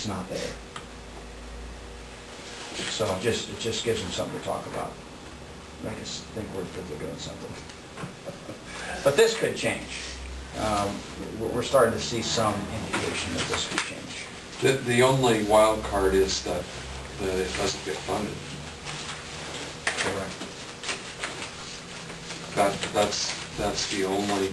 it's not there. So it just gives them something to talk about. Make us think they're doing something. But this could change. We're starting to see some indication that this could change. The only wild card is that it doesn't get funded. Correct. That's the only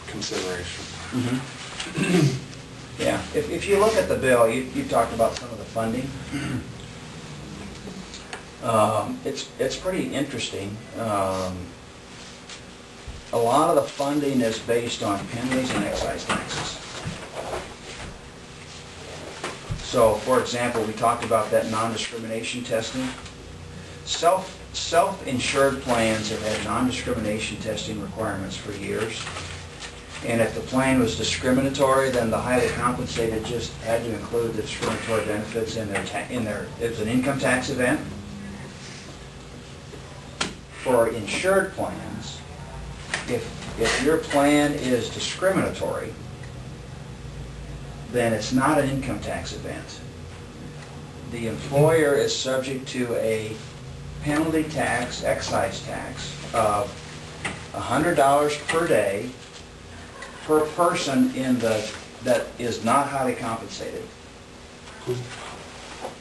consideration. Mm-hmm. Yeah. If you look at the bill, you talked about some of the funding. It's pretty interesting. A lot of the funding is based on penalties and excise taxes. So, for example, we talked about that non-discrimination testing. Self-insured plans have had non-discrimination testing requirements for years. And if the plan was discriminatory, then the highly compensated just had to include the discriminatory benefits in their it was an income tax event. For insured plans, if your plan is discriminatory, then it's not an income tax event. The employer is subject to a penalty tax, excise tax of $100 per day per person that is not highly compensated,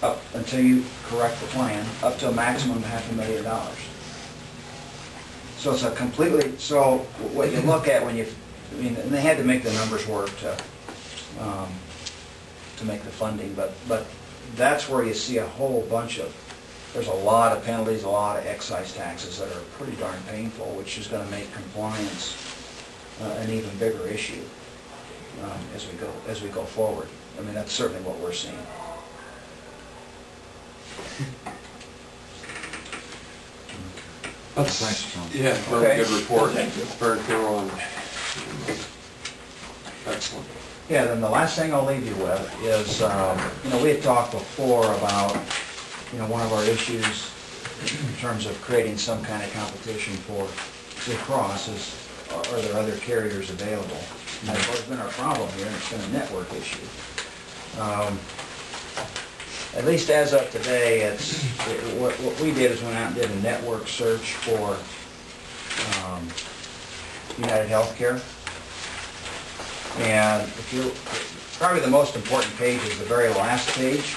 up until you correct the plan, up to a maximum of $500,000. So it's a completely, so what you look at when you, and they had to make the numbers work to make the funding, but that's where you see a whole bunch of, there's a lot of penalties, a lot of excise taxes that are pretty darn painful, which is going to make compliance an even bigger issue as we go forward. I mean, that's certainly what we're seeing. Thanks, Tom. Yeah, very good report. Very thorough and excellent. Yeah, then the last thing I'll leave you with is, we had talked before about, one of our issues in terms of creating some kind of competition for Blue Cross is, are there other carriers available? And that's always been our problem here, and it's been a network issue. At least as of today, what we did is went out and did a network search for United Healthcare. And probably the most important page is the very last page,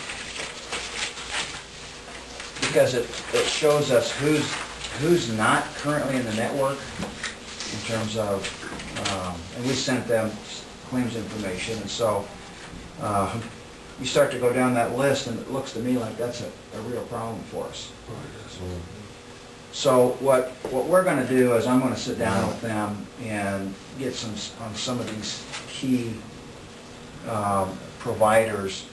because it shows us who's not currently in the network in terms of, and we sent them claims information, and so you start to go down that list, and it looks to me like that's a real problem for us. So what we're going to do is I'm going to sit down with them and get on some of these key providers,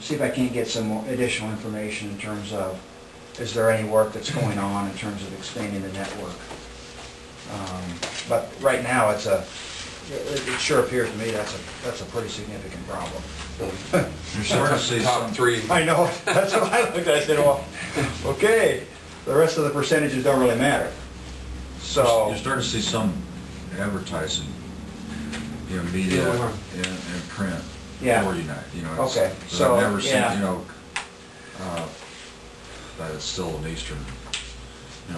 see if I can't get some more additional information in terms of, is there any work that's going on in terms of expanding the network. But right now it sure appears to me that's a pretty significant problem. You're starting to see top three. I know. That's what I looked at. I said, well, okay, the rest of the percentages don't really matter. So you're starting to see some advertising, media and print for United. Okay. So I've never seen, that it's still an eastern,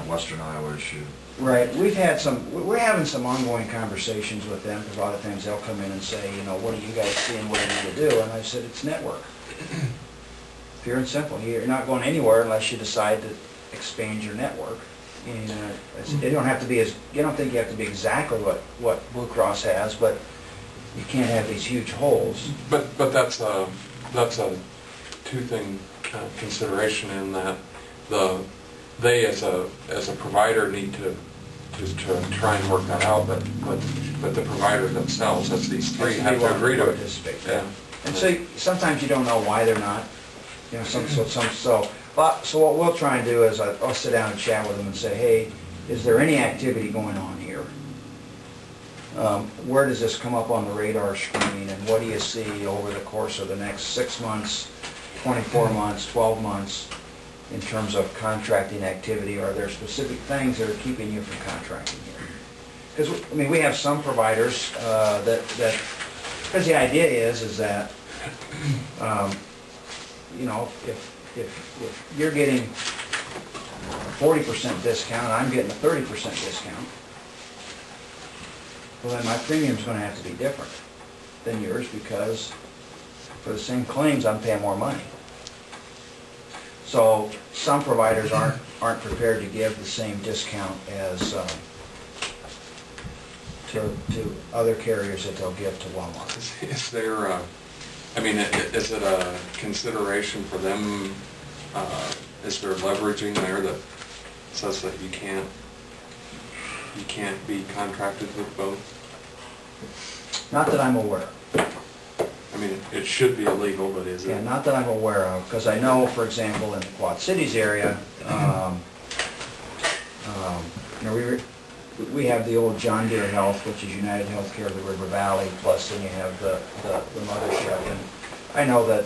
western Iowa issue. Right. We're having some ongoing conversations with them, because a lot of times they'll come in and say, what do you guys see and what do you need to do? And I said, it's network. Pure and simple. You're not going anywhere unless you decide to expand your network. And you don't think you have to be exactly what Blue Cross has, but you can't have these huge holes. But that's a two-thing consideration in that they as a provider need to try and work that out, but the provider themselves, that's these three, have to agree to it. Yeah. And so sometimes you don't know why they're not. So what we'll try and do is I'll sit down and chat with them and say, hey, is there any activity going on here? Where does this come up on the radar screen, and what do you see over the course of the next 6 months, 24 months, 12 months in terms of contracting activity? Are there specific things that are keeping you from contracting here? Because we have some providers because the idea is that You know, if you're getting a 40% discount, and I'm getting a 30% discount, well then my premium's gonna have to be different than yours, because for the same claims, I'm paying more money. So some providers aren't prepared to give the same discount as to other carriers that they'll give to Walmart. Is there, I mean, is it a consideration for them, is there leveraging there that says that you can't be contracted with both? Not that I'm aware of. I mean, it should be illegal, but is it? Yeah, not that I'm aware of, because I know, for example, in the Quad Cities area, you know, we have the old John Deere Health, which is United Healthcare of the River Valley, plus then you have the mothership. And I know that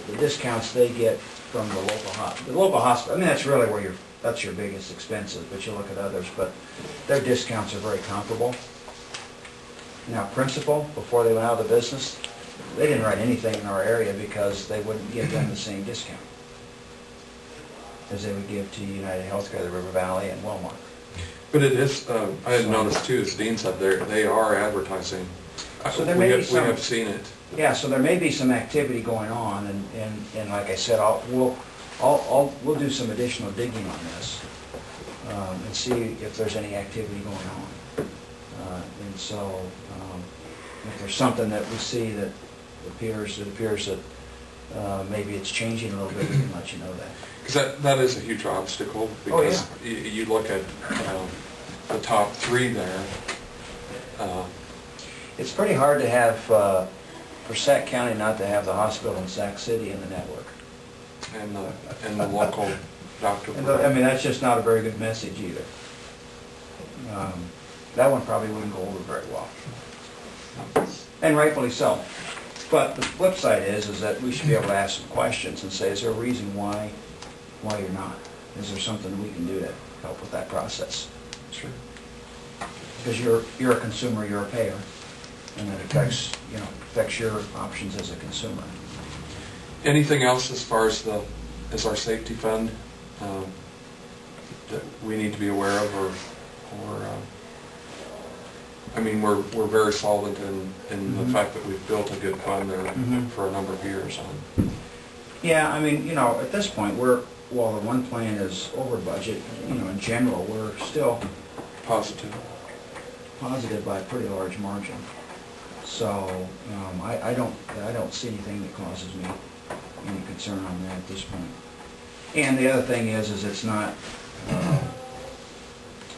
the discounts they get from the local hospital, I mean, that's really where that's your biggest expenses, but you look at others, but their discounts are very comparable. Now, Principal, before they went out of the business, they didn't write anything in our area because they wouldn't give them the same discount as they would give to United Healthcare, the River Valley, and Walmart. But it is, I had noticed too, as Dean said, they are advertising. So there may be we have seen it. Yeah, so there may be some activity going on, and like I said, we'll do some additional digging on this and see if there's any activity going on. And so, if there's something that we see that appears that maybe it's changing a little bit, we can let you know that. Because that is a huge obstacle, because you look at the top three there. It's pretty hard to have, for Sac County not to have the hospital in Sac City in the network. And the local doctor. I mean, that's just not a very good message either. That one probably wouldn't go over very well. And rightfully so. But the flip side is that we should be able to ask some questions and say, is there a reason why you're not? Is there something we can do to help with that process? Sure. Because you're a consumer, you're a payer, and that affects your options as a consumer. Anything else as far as our safety fund that we need to be aware of, or I mean, we're very solvent in the fact that we've built a good fund there for a number of years on. Yeah, I mean, at this point, while the one plan is over budget, in general, we're still positive by a pretty large margin. So, I don't see anything that causes me any concern on that at this point. And the other thing is it's not,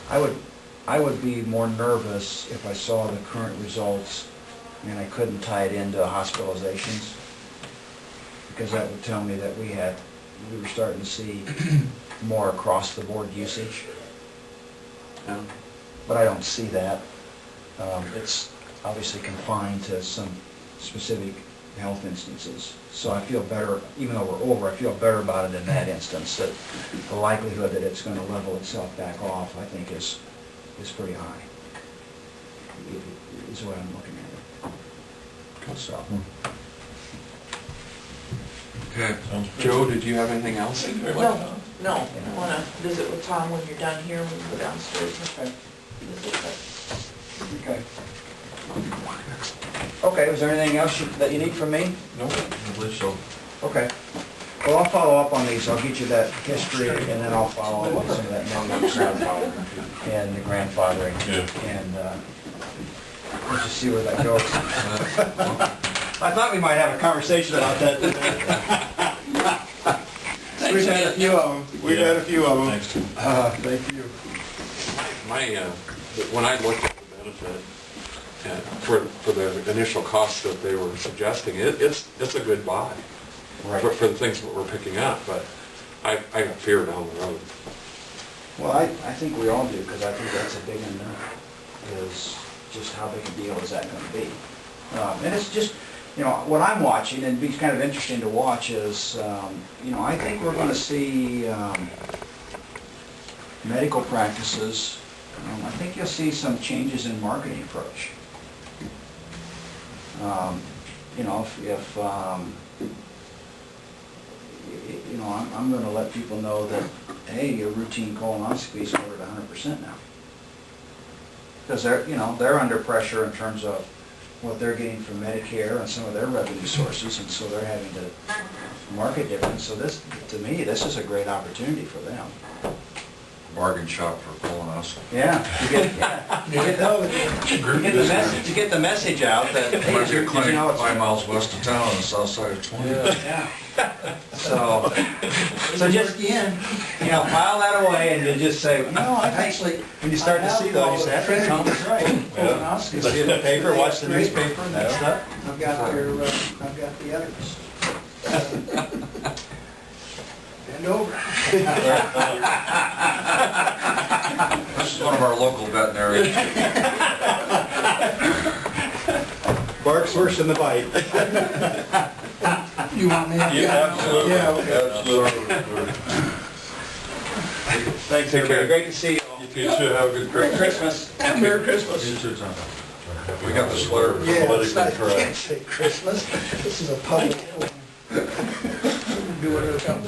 I would be more nervous if I saw the current results and I couldn't tie it into hospitalizations, because that would tell me that we were starting to see more across the board usage. Yeah. But I don't see that. It's obviously confined to some specific health instances. So I feel better, even though we're over, I feel better about it in that instance, that the likelihood that it's going to level itself back off, I think, is pretty high, is the way I'm looking at it. So. Okay. Joe, did you have anything else? No. I want to visit with Tom when you're done here, when we go downstairs and visit. Okay. Okay, is there anything else that you need from me? No, I believe so. Okay. Well, I'll follow up on these. I'll get you that history, and then I'll follow up on some of that memory and the grandfathering. Yeah. And let's just see where that goes. I thought we might have a conversation about that today. We've had a few of them. We've had a few of them. Thanks. Thank you. When I looked at the benefit for the initial cost that they were suggesting, it's a good buy. Right. For the things that we're picking up, but I got fear down the road. Well, I think we all do, because I think that's a big unknown, is just how big a deal is that going to be. And it's just, what I'm watching, and it'd be kind of interesting to watch, is, I think we're going to see medical practices, I think you'll see some changes in marketing approach. you know, if you know, I'm gonna let people know that, hey, your routine colonoscopy is covered 100% now. Because they're, you know, they're under pressure in terms of what they're getting from Medicare and some of their revenue sources, and so they're having to market different. So this, to me, this is a great opportunity for them. Bargain shop for colonoscopy. Yeah, to get the message out that, hey, Where's your did clinic you know it's 5 miles west of town on the south side of 20? Yeah. So just, you know, file that away and then just say, no, I actually, when you start to see those, you say, that's Tom is right. You see the paper, watch the newspaper and that stuff. I've got the others. Bend over. This is one of our local veterinarians. Bark's worse than the bite. You want me to? Yeah, absolutely. Yeah, okay. Absolutely. Thanks, everybody. Great to see you all. You two should have a good Merry Christmas. Christmas. Merry Christmas. You too, Tom. We got the sweater. Yeah, Politically I can't correct. say Christmas. This is a public forum. Do whatever comes.